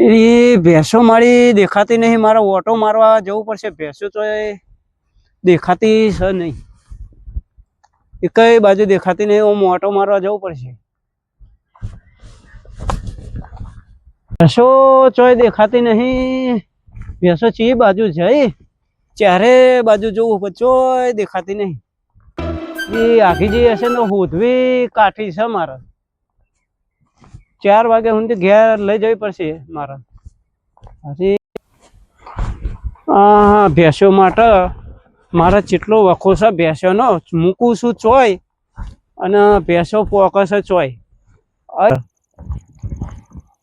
એ ભેંસો મારી દેખાતી નહીં. મારે ઓટો મારવા જવું પડશે. ભેંસો તો દેખાતી છે નહીં, એ કઈ બાજુ દેખાતી નહીં. હું ઓટો મારવા જવું પડશે. ભેંસો ચોય દેખાતી નહીં. ભેંસો ચી બાજુ જઈ, ચારે બાજુ જોવું પણ ચોય દેખાતી નહીં. એ આખી જે હશે ને હોધવી કાઠી છે મારે. 4 વાગે સુધી ઘેર લઈ જવી પડશે મારે. હજી ભેંસો માટે મારે જેટલો વખો છે ભેંસોનો મૂકું છું ચોય, અને ભેંસો પોકશે ચોય.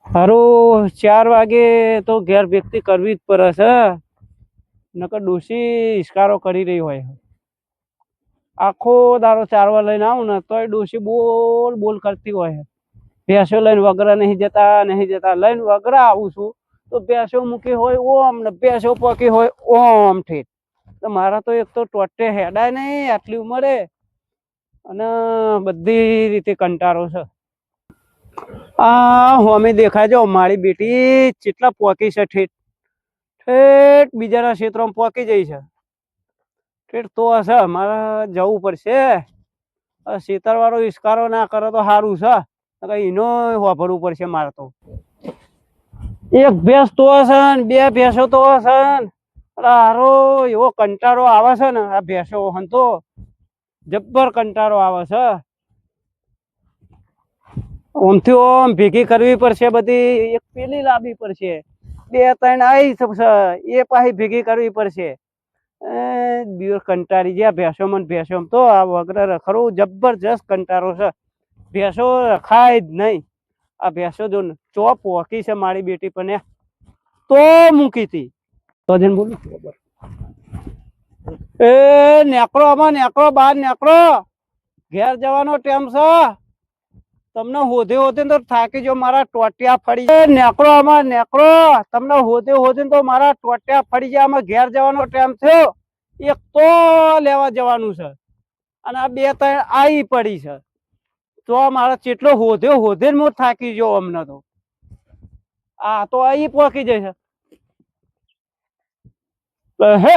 હારું 4 વાગે તો ઘેર વ્યક્તિ કરવી જ પડે છે, નકર ડોશી ઇસ્કારો કરી રહી હોય. આખો દારો ચારવા લઈને આવું ને તોય ડોશી બોલ બોલ કરતી હોય. ભેંસો લઈને વગરા નહીં જતા લઈને વગરા આવું છું તો ભેંસો મૂકી હોય ઓમ ને ભેંસો પોકી હોય ઓમ ઠેઠ. તો મારા તો એક તો ટોટે હેડાય નહીં આટલી ઉંમરે, અને બધી રીતે કંટાળો છે. હોમે દેખાજો મારી બેટી કેટલા પોકી છે. ઠેઠ ઠેઠ બીજાના ક્ષેત્રમાં પોકી જઈ છે. ઠેઠ તો હશે મારે જવું પડશે. ખેતર વાળો ઇસ્કારો ના કરે તો સારું છે, એનો વાપરવું પડશે મારે તો. એક ભેંસ તો હશે ને 2 ભેંસો તો હશે ને. હારો એવો કંટાળો આવે છે ને આ ભેંસો તો જબ્બર કંટાળો આવે છે. ઓમથી ઓમ ભેગી કરવી પડશે બધી. એક પેલી લાવવી પડશે, 2-3 આવી છે એ પાછી ભેગી કરવી પડશે. દિવસ કંટાળી ગયા ભેંસો મને. ભેંસો તો આ વગર રખડવું જબરજસ્ત કંટાળો છે. ભેંસો રખાય જ નહીં. આ ભેંસો જો ચો પોકી છે મારી બેટી પણ તો મૂકી હતી તો જઈને બોલું. એ નેકળો આમાં, નેકળો બહાર, નેકળો. ઘેર જવાનો ટાઈમ છે. તમને હોધે હોધે તો થાકી જો મારા ટોટિયા ફરી જાય. નેકળો આમાં, નેકળો. તમને હોધે હોધે તો મારા ટોટિયા ફરી જાય. આમાં ઘેર જવાનો ટાઈમ થયો. એક તો લેવા જવાનું છે અને આ 2-3 આવી પડી છે. તો મારા કેટલો હોધે હોધે હું થાકી ગયો અમને તો. આ તો અહીં પોકી જાય છે. હે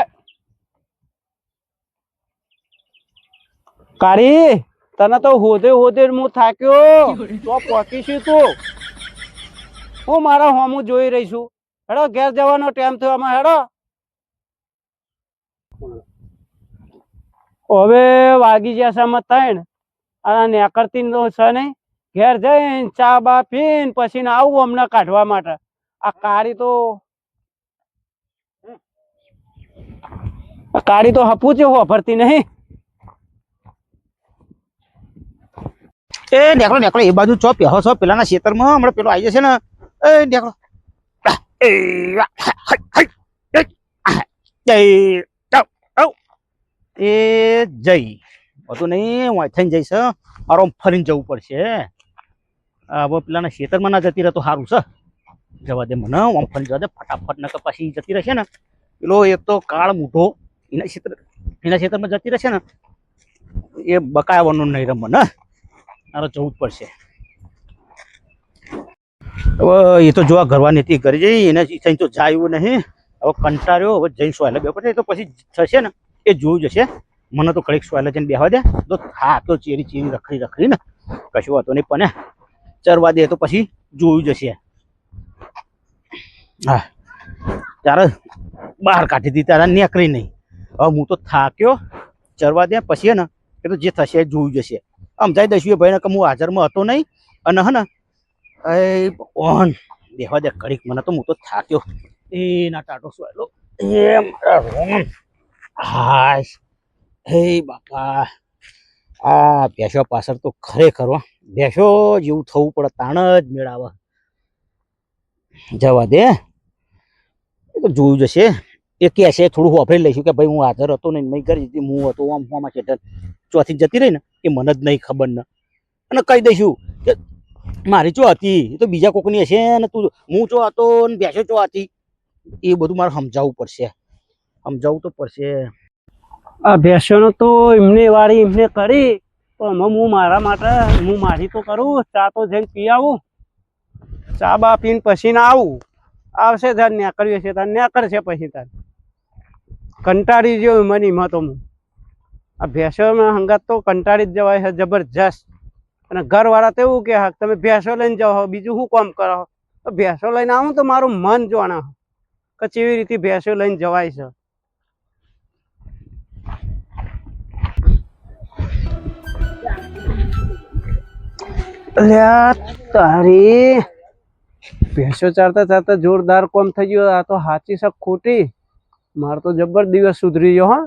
કાળી, તને તો હોધે હોધે હું થાક્યો. તો પોકીશું તું. હું મારા હોમું જોઈ રહી છું. હેડો ઘેર જવાનો ટાઈમ થયો આમાં. હેડો હવે વાગી જશે આમાં 3 અને નેકળતી તો છે નહીં. ઘેર જઈને ચા બા પીને પછી આવું અમને કાઢવા માટે. આ કાળી તો હપું છે વાપરતી નહીં. એ નેકળો નેકળો એ બાજુ ચો પેહો છો પેલાના ખેતરમાં હમણાં પેલો આવી જશે ને. એ નેકળો એ જઈ બધું નહીં હું થઈને જઈશ. આરામ ફરીને જવું પડશે. હવે પેલાના ખેતરમાં ના જતી રહે તો સારું છે. જવા દે મને, આમ ફરી જવા દે ફટાફટ. ને પછી જતી રહેશે ને પેલો એક તો કાળ મૂઢો એના ખેતરમાં જતી રહેશે ને એ બકાવવાનું નહીં રે મને. મારે જવું જ પડશે. હવે એ તો જોવા ઘરવા નીતિ કરી જઈ એને થઈને તો જાય એવું નહીં. હવે કંટાળ્યો. હવે જઈને સોયલે બે પડે તો પછી થશે ને એ જોયું જશે. મને તો ઘડીક સોયલે જઈને બેહવા દે તો હા તો ચેરી રખડી ને કશું વાતો નહીં. પણ ચરવા દે તો પછી જોયું જશે. હા ત્યારે બહાર કાઢી દીધી તારા નીકળી નહીં. હવે હું તો થાક્યો. ચરવા દે પછી ને એ તો જે થશે એ જોયું જશે. સમજાઈ દઈશું એ ભાઈને કે હું હાજરમાં હતો નહીં. અને હે ને એ ઓન દેવા દે ઘડીક. મને તો હું તો થાક્યો. એ ના ટાટો સોયલો એ મારા રોમ. હાય હે બાપા, આ ભેંસો પાછળ તો ખરેખર ભેંસો જેવું થવું પડે તાણ જ મેળાવે. જવા દે એ તો જોયું જશે. એ કહેશે થોડું વાપરી લઈશું કે ભાઈ હું હાજર હતો નહીં, મેં કરી દીધી, હું હતો આમ આમાં ખેતર ચોથી જતી રહી ને એ મને જ નહીં ખબર ને. અને કહી દઈશું કે મારી ચો હતી એ તો બીજા કોકની હશે ને તું હું ચો હતો ને ભેંસો ચો હતી. એ બધું મારે સમજાવવું પડશે. સમજાવવું તો પડશે. આ ભેંસોનો તો એમને વાળી એમને કરી, પણ હું મારા માટે હું મારી તો કરું. ચા તો જઈને પી આવું. ચા બા પીને પછી ના આવું. આવશે તાર નેકળ્યો છે તાર નેકળશે પછી તાર કંટાળી ગયો મને એમાં તો હું આ ભેંસોમાં હંગાત તો કંટાળી જ જવાય છે જબરજસ્ત અને ઘરવાળા તો એવું કે હા તમે ભેંસો લઈને જાઓ બીજું શું કામ કરો તો ભેંસો લઈને આવું તો મારું મન જોણા કે કેવી રીતે ભેંસો લઈને જવાય છે અલ્યા તારી ભેંસો ચારતા ચારતા જોરદાર કોમ થઈ ગયો આ તો સાચી છે ખોટી મારો તો જબર દિવસ સુધરી ગયો હા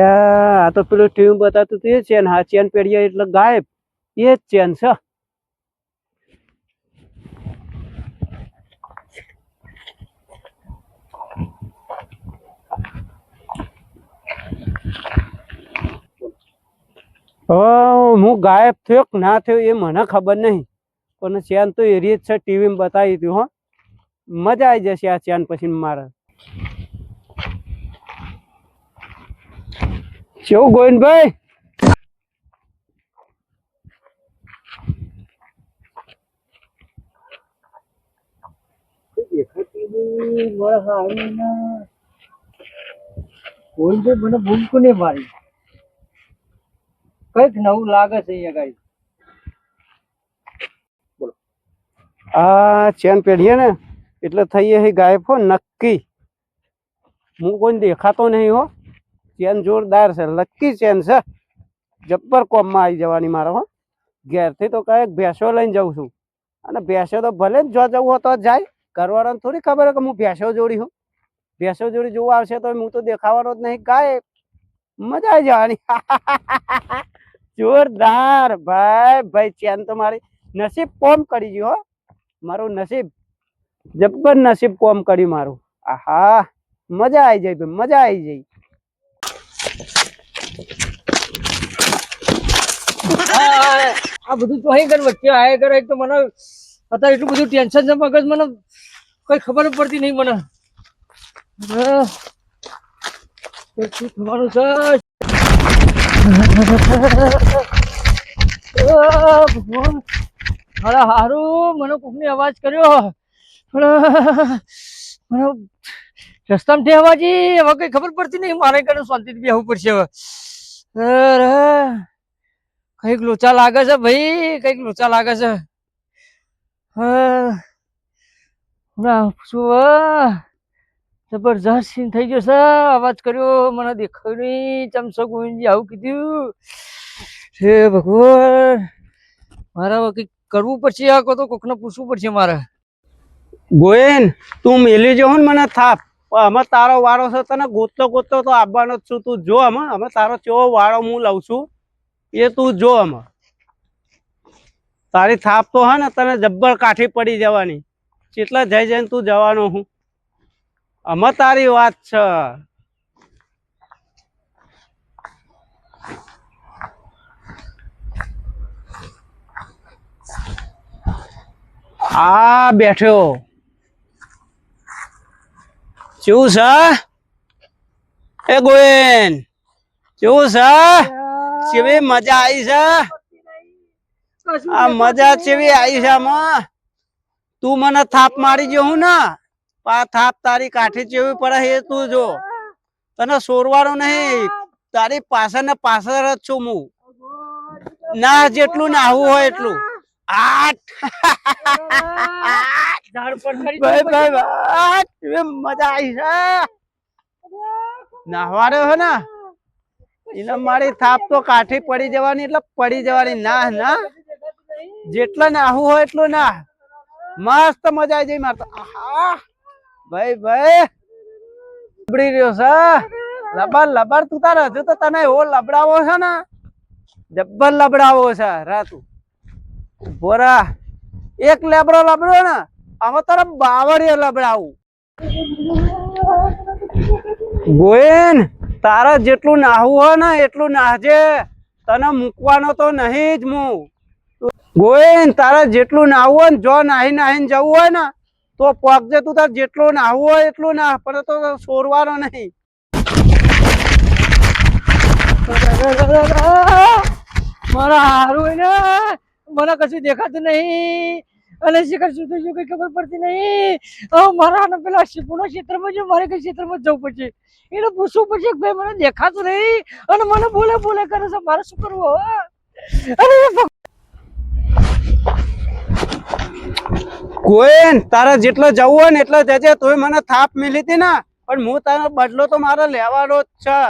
આ તો પેલું ટીવી બતાતું હતું એ ચેન હા ચેન પેઢીયા એટલે ગાયબ એ જ ચેન છે હું ગાયબ થયો કે ના થયો એ મને ખબર નહીં પણ ચેન તો એ રીત છે ટીવીમાં બતાવી હતી હો મજા આવી જશે આ ચેન પછી મારે કેવું ગોવિંદભાઈ મને ભૂલકું નહીં મારી કઈક નવું લાગે છે અહીંયા ગાડી આ ચેન પેઢીએ ને એટલે થઈ એ ગાયબ હો નક્કી હું કોઈ દેખાતો નહીં હો ચેન જોરદાર છે લક્કી ચેન છે જબ્બર કોમમાં આવી જવાની મારે હો ઘેરથી તો કઈક ભેંસો લઈને જાઉં છું અને ભેંસો તો ભલે જ જો જવું હોય તો જાય ઘરવાળાને થોડી ખબર કે હું ભેંસો જોડી હું ભેંસો જોડી જોવા આવશે તો હું તો દેખાવાનો જ નહીં ગાય મજા આવી જવાની જોરદાર ભાઈ ભાઈ ચેન તો મારી નસીબ કોમ કરી ગયું હો મારું નસીબ જબ્બર નસીબ કોમ કર્યું મારું આહા મજા આવી જાય ભાઈ મજા આવી જાય આ બધું તો અહીં કર વચ્ચે આયા કરે તો મને અત્યારે એટલું બધું ટેન્શન છે મગજ મને કઈ ખબર પડતી નહીં મને શું થવાનું છે ભગવાન અરે હારું મને કોકની અવાજ કર્યો મને રસ્તામાં ઠેવાજી હવે કઈ ખબર પડતી નહીં મારે કને શાંતિથી બેહવું પડશે હવે કઈક લોચા લાગે છે ભાઈ કઈક લોચા લાગે છે શું જબરજસ્ત સીન થઈ ગયો છે અવાજ કર્યો મને દેખાયું નહીં ચમસો ગોવિંદજી આવું કીધું હે ભગવાન મારે હવે કંઈક કરવું પડશે આ તો કોકને પૂછવું પડશે મારે ગોયન તું મેલી જો ને મને થાપ આમાં તારો વારો છે તને ગોતતો ગોતતો તો આવવાનો જ છું તું જો અમે તારો કેવો વાળો હું લઉં છું એ તું જો આમાં તારી થાપ તો હે ને તને જબ્બર કાઠી પડી જવાની કેટલા જઈ જઈને તું જવાનો હું અમે તારી વાત છે આ બેઠ્યો કેવું છે એ ગોયન કેવું છે કેવી મજા આવી છે આ મજા કેવી આવી છે આમાં તું મને થાપ મારી ગયો હું ને આ થાપ તારી કાઠી ચેવી પડે એ તું જો તને સોરવાનું નહીં તારી પાછળ ને પાછળ જ છું હું ના જેટલું નાહવું હોય એટલું મજા આવી છે નાહવાનો હે ને એને મારી થાપ તો કાઠી પડી જવાની એટલે પડી જવાની ના ના જેટલા નાહવું હોય એટલું ના મસ્ત મજા આવી જાય મારે તો ભાઈ ભાઈ લબડી રહ્યો છે લબર લબર તું તારે હજુ તો તને એવો લબડાવો છે ને જબ્બર લબડાવો છે રાતું બોરા એક લેબડો લબડ્યો ને હવે તારે બાવળીએ લબડાવું ગોયન તારા જેટલું નાહવું હોય ને એટલું નાહજે તને મૂકવાનો તો નહીં જ હું ગોયન તારા જેટલું નાહવું હોય ને જો નાહી નાહીને જવું હોય ને તો પગજે તું તાર જેટલું નાહવું હોય એટલું નાહ પણ તો સોરવાનો નહીં મારા હારું ને મને કશું દેખાતું નહીં અને શિખર શું થઈ ગયું કઈ ખબર પડતી નહીં. હવે મારા ને પેલા શિપુના ક્ષેત્રમાં જો મારે કઈ ક્ષેત્રમાં જવું પડશે, એને પૂછવું પડશે કે ભાઈ મને દેખાતું નહીં અને મને બોલે બોલે કરે છે, મારે શું કરવું હવે? અરે કોઈ તારા જેટલો જવું હોય ને એટલો જજે. તોય મને થાપ મિલી હતી ને, પણ હું તારો બદલો તો મારો લેવાનો જ છે.